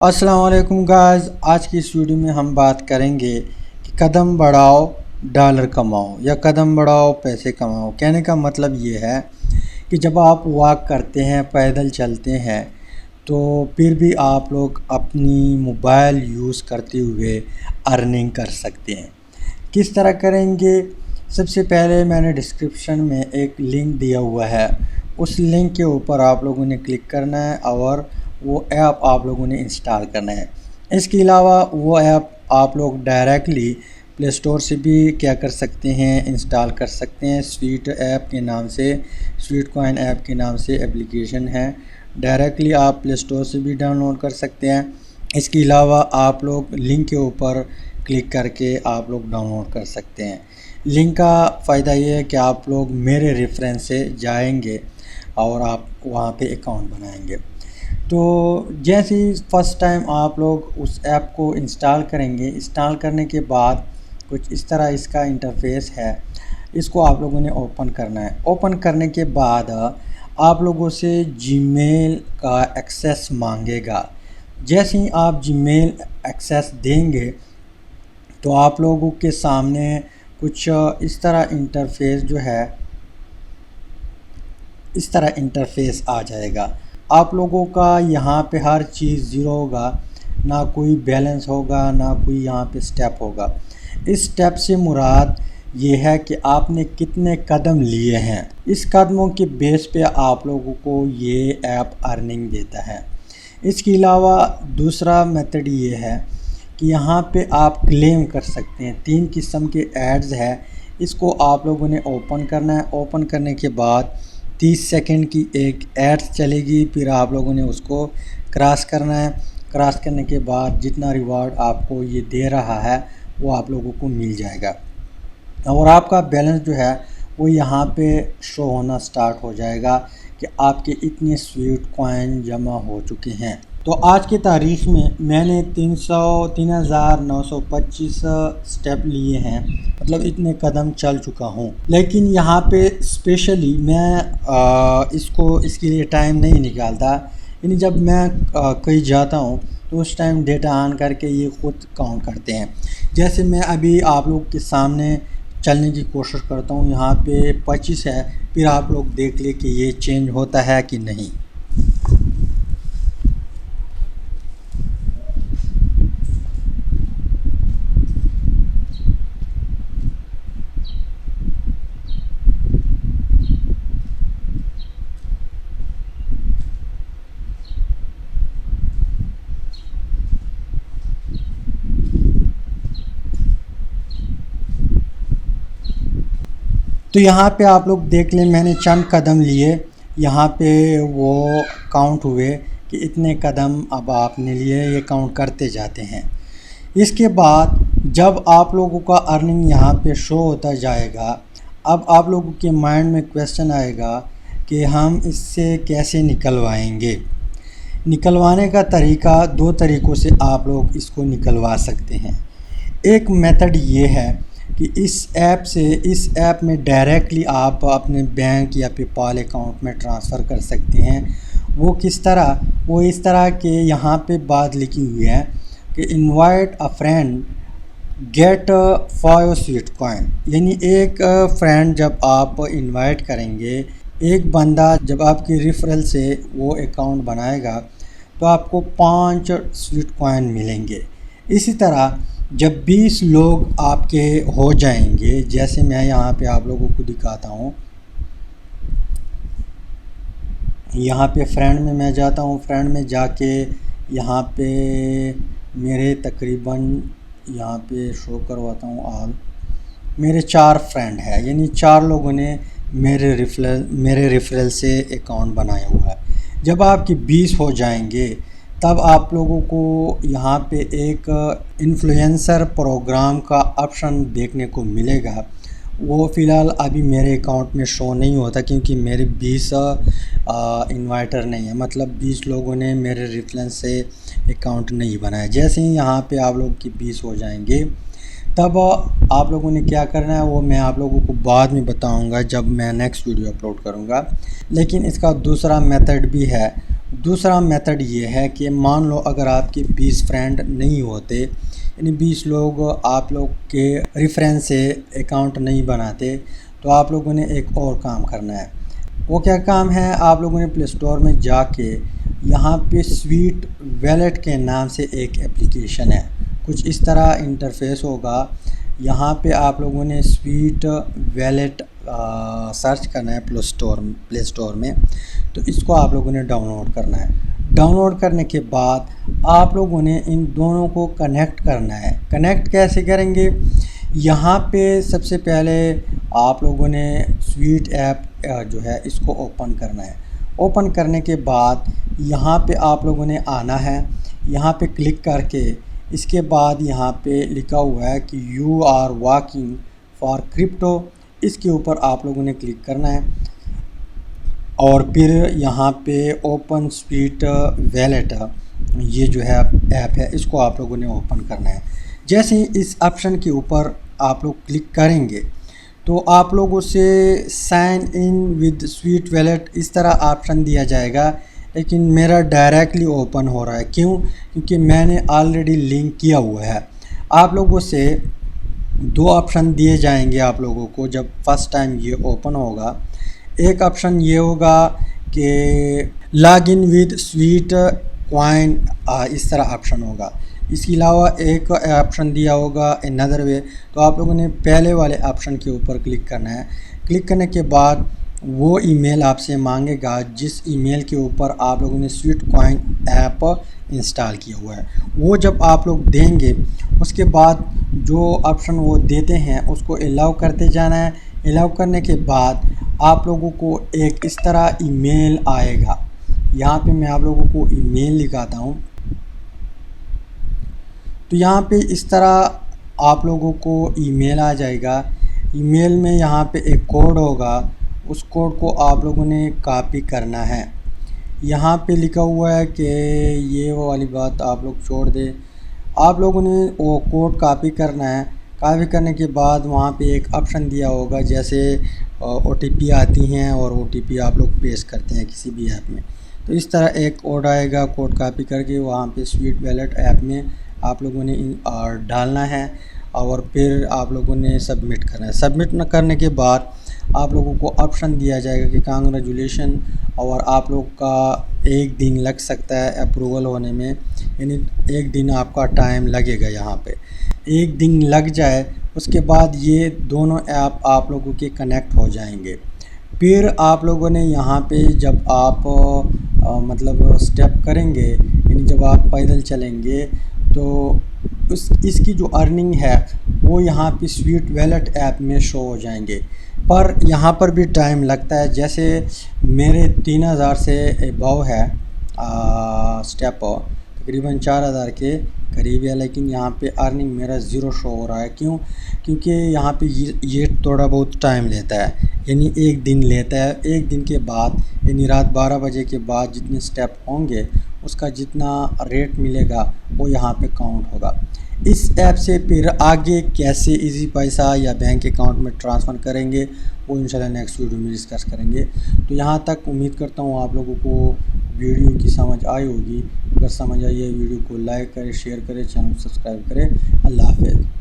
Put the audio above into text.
अस्सलाम वालेकुम गाइस। आज की इस वीडियो में हम बात करेंगे कि कदम बढ़ाओ डॉलर कमाओ या कदम बढ़ाओ पैसे कमाओ। कहने का मतलब ये है कि जब आप वॉक करते हैं, पैदल चलते हैं, तो फिर भी आप लोग अपनी मोबाइल यूज़ करते हुए अर्निंग कर सकते हैं। किस तरह करेंगे? सबसे पहले मैंने डिस्क्रिप्शन में एक लिंक दिया हुआ है, उस लिंक के ऊपर आप लोगों ने क्लिक करना है और वो ऐप आप लोगों ने इंस्टॉल करना है। इसके अलावा वो ऐप आप लोग डायरेक्टली प्ले स्टोर से भी क्या कर सकते हैं, इंस्टॉल कर सकते हैं। स्वीट ऐप के नाम से, स्वीट कॉइन ऐप के नाम से एप्लीकेशन है, डायरेक्टली आप प्ले स्टोर से भी डाउनलोड कर सकते हैं। इसके अलावा आप लोग लिंक के ऊपर क्लिक करके आप लोग डाउनलोड कर सकते हैं। लिंक का फ़ायदा ये है कि आप लोग मेरे रेफरेंस से जाएंगे और आप वहाँ पे अकाउंट बनाएंगे। तो जैसे ही फ़र्स्ट टाइम आप लोग उस ऐप को इंस्टॉल करेंगे, इंस्टॉल करने के बाद कुछ इस तरह इसका इंटरफेस है। इसको आप लोगों ने ओपन करना है। ओपन करने के बाद आप लोगों से जीमेल का एक्सेस मांगेगा। जैसे ही आप जीमेल एक्सेस देंगे तो आप लोगों के सामने कुछ इस तरह इंटरफेस जो है, इस तरह इंटरफेस आ जाएगा। आप लोगों का यहाँ पे हर चीज़ ज़ीरो होगा, ना कोई बैलेंस होगा, ना कोई यहाँ पे स्टेप होगा। इस स्टेप से मुराद ये है कि आपने कितने कदम लिए हैं। इस कदमों के बेस पे आप लोगों को ये ऐप अर्निंग देता है। इसके अलावा दूसरा मेथड ये है कि यहाँ पे आप क्लेम कर सकते हैं। 3 किस्म के एड्स है, इसको आप लोगों ने ओपन करना है। ओपन करने के बाद 30 सेकंड की एक एड्स चलेगी, फिर आप लोगों ने उसको क्रॉस करना है। क्रॉस करने के बाद जितना रिवार्ड आपको ये दे रहा है वो आप लोगों को मिल जाएगा और आपका बैलेंस जो है वो यहाँ पे शो होना स्टार्ट हो जाएगा कि आपके इतने स्वीट कॉइन जमा हो चुके हैं। तो आज की तारीख में मैंने 3,925 स्टेप लिए हैं, मतलब इतने कदम चल चुका हूँ। लेकिन यहाँ पे स्पेशली मैं इसको इसके लिए टाइम नहीं निकालता। यानी जब मैं कहीं जाता हूँ तो उस टाइम डेटा ऑन करके ये ख़ुद काउंट करते हैं। जैसे मैं अभी आप लोग के सामने चलने की कोशिश करता हूँ, यहाँ पे 25 है, फिर आप लोग देख ले कि ये चेंज होता है कि नहीं। तो यहाँ पे आप लोग देख लें, मैंने चंद कदम लिए, यहाँ पे वो काउंट हुए कि इतने कदम अब आपने लिए, ये काउंट करते जाते हैं। इसके बाद जब आप लोगों का अर्निंग यहाँ पे शो होता जाएगा, अब आप लोगों के माइंड में क्वेश्चन आएगा कि हम इससे कैसे निकलवाएंगे। निकलवाने का तरीका 2 तरीक़ों से आप लोग इसको निकलवा सकते हैं। एक मेथड ये है कि इस ऐप में डायरेक्टली आप अपने बैंक या पेपाल अकाउंट में ट्रांसफ़र कर सकते हैं। वो किस तरह? वो इस तरह के यहाँ पे बात लिखी हुई है कि इनवाइट अ फ्रेंड गेट 5 स्वीट कॉइन। यानी एक फ्रेंड जब आप इनवाइट करेंगे, एक बंदा जब आपकी रेफरल से वो अकाउंट बनाएगा तो आपको 5 स्वीट कॉइन मिलेंगे। इसी तरह जब 20 लोग आपके हो जाएंगे, जैसे मैं यहाँ पे आप लोगों को दिखाता हूँ, यहाँ पे फ्रेंड में मैं जाता हूँ। फ्रेंड में जाके यहाँ पे मेरे तकरीबन यहाँ पे शो करवाता हूँ ऑल, मेरे 4 फ्रेंड हैं, यानी 4 लोगों ने मेरे रेफरल से अकाउंट बनाया हुआ है। जब आपके 20 हो जाएंगे तब आप लोगों को यहाँ पे एक इन्फ्लुएंसर प्रोग्राम का ऑप्शन देखने को मिलेगा। वो फ़िलहाल अभी मेरे अकाउंट में शो नहीं होता क्योंकि मेरे 20 इन्वाइटर नहीं है, मतलब 20 लोगों ने मेरे रेफरेंस से अकाउंट नहीं बनाया। जैसे ही यहाँ पे आप लोग की 20 हो जाएंगे तब आप लोगों ने क्या करना है वो मैं आप लोगों को बाद में बताऊंगा जब मैं नेक्स्ट वीडियो अपलोड करूंगा। लेकिन इसका दूसरा मेथड भी है, दूसरा मेथड ये है कि मान लो अगर आपके 20 फ्रेंड नहीं होते, यानी 20 लोग आप लोग के रेफरेंस से अकाउंट नहीं बनाते, तो आप लोगों ने एक और काम करना है। वो क्या काम है? आप लोगों ने प्ले स्टोर में जाके यहाँ पे स्वीट वैलेट के नाम से एक एप्लीकेशन है, कुछ इस तरह इंटरफेस होगा। यहाँ पे आप लोगों ने स्वीट वैलेट सर्च करना है प्ले स्टोर में, तो इसको आप लोगों ने डाउनलोड करना है। डाउनलोड करने के बाद आप लोगों ने इन दोनों को कनेक्ट करना है। कनेक्ट कैसे करेंगे? यहाँ पे सबसे पहले आप लोगों ने स्वीट ऐप जो है इसको ओपन करना है। ओपन करने के बाद यहाँ पे आप लोगों ने आना है, यहाँ पे क्लिक करके इसके बाद यहाँ पे लिखा हुआ है कि you are working for crypto, इसके ऊपर आप लोगों ने क्लिक करना है और फिर यहाँ पे ओपन स्वीट वैलेट ये जो है ऐप है, इसको आप लोगों ने ओपन करना है। जैसे ही इस ऑप्शन के ऊपर आप लोग क्लिक करेंगे तो आप लोगों से sign in with sweet wallet इस तरह ऑप्शन दिया जाएगा, लेकिन मेरा डायरेक्टली ओपन हो रहा है। क्यों? क्योंकि मैंने ऑलरेडी लिंक किया हुआ है। आप लोगों से दो ऑप्शन दिए जाएंगे आप लोगों को जब फर्स्ट टाइम ये ओपन होगा। एक ऑप्शन ये होगा कि log in with sweet coin, इस तरह ऑप्शन होगा। इसके अलावा एक ऑप्शन दिया होगा अनदर वे, तो आप लोगों ने पहले वाले ऑप्शन के ऊपर क्लिक करना है। क्लिक करने के बाद वो ईमेल आपसे मांगेगा जिस ईमेल के ऊपर आप लोगों ने स्वीट कॉइन ऐप इंस्टॉल किया हुआ है। वो जब आप लोग देंगे उसके बाद जो ऑप्शन वो देते हैं उसको अलाउ करते जाना है। अलाउ करने के बाद आप लोगों को एक इस तरह ईमेल आएगा। यहाँ पे मैं आप लोगों को ईमेल लिखाता हूँ। तो यहाँ पे इस तरह आप लोगों को ईमेल आ जाएगा। ईमेल में यहाँ पे एक कोड होगा, उस कोड को आप लोगों ने कॉपी करना है। यहाँ पे लिखा हुआ है कि ये वो वाली बात आप लोग छोड़ दें। आप लोगों ने वो कोड कॉपी करना है। कॉपी करने के बाद वहाँ पे एक ऑप्शन दिया होगा, जैसे OTP आती हैं और OTP आप लोग पेश करते हैं किसी भी ऐप में, तो इस तरह एक कोड आएगा। कोड कॉपी करके वहाँ पे स्वीट वैलेट ऐप में आप लोगों ने डालना है और फिर आप लोगों ने सबमिट करना है। सबमिट न करने के बाद आप लोगों को ऑप्शन दिया जाएगा कि कांग्रेचुलेशन, और आप लोग का एक दिन लग सकता है अप्रूवल होने में, यानी एक दिन आपका टाइम लगेगा। यहाँ पे एक दिन लग जाए उसके बाद ये दोनों ऐप आप लोगों के कनेक्ट हो जाएंगे। फिर आप लोगों ने यहाँ पे जब आप मतलब स्टेप करेंगे, यानी जब आप पैदल चलेंगे, तो इसकी जो अर्निंग है वो यहाँ पे स्वीट वैलेट ऐप में शो हो जाएंगे। पर यहाँ पर भी टाइम लगता है। जैसे मेरे 3000 से अबव है स्टेप, तकरीबन 4000 के करीब है, लेकिन यहाँ पे अर्निंग मेरा ज़ीरो शो हो रहा है। क्यों? क्योंकि यहाँ पे ये थोड़ा बहुत टाइम लेता है, यानी एक दिन लेता है। एक दिन के बाद यानी रात 12 बजे के बाद जितने स्टेप होंगे उसका जितना रेट मिलेगा वो यहाँ पे काउंट होगा। इस ऐप से फिर आगे कैसे इजी पैसा या बैंक अकाउंट में ट्रांसफ़र करेंगे वो इंशाल्लाह नेक्स्ट वीडियो में डिस्कस करेंगे। तो यहाँ तक उम्मीद करता हूँ आप लोगों को वीडियो की समझ आई होगी। अगर समझ आई है वीडियो को लाइक करें, शेयर करें, चैनल को सब्सक्राइब करें। अल्लाह हाफ़िज़।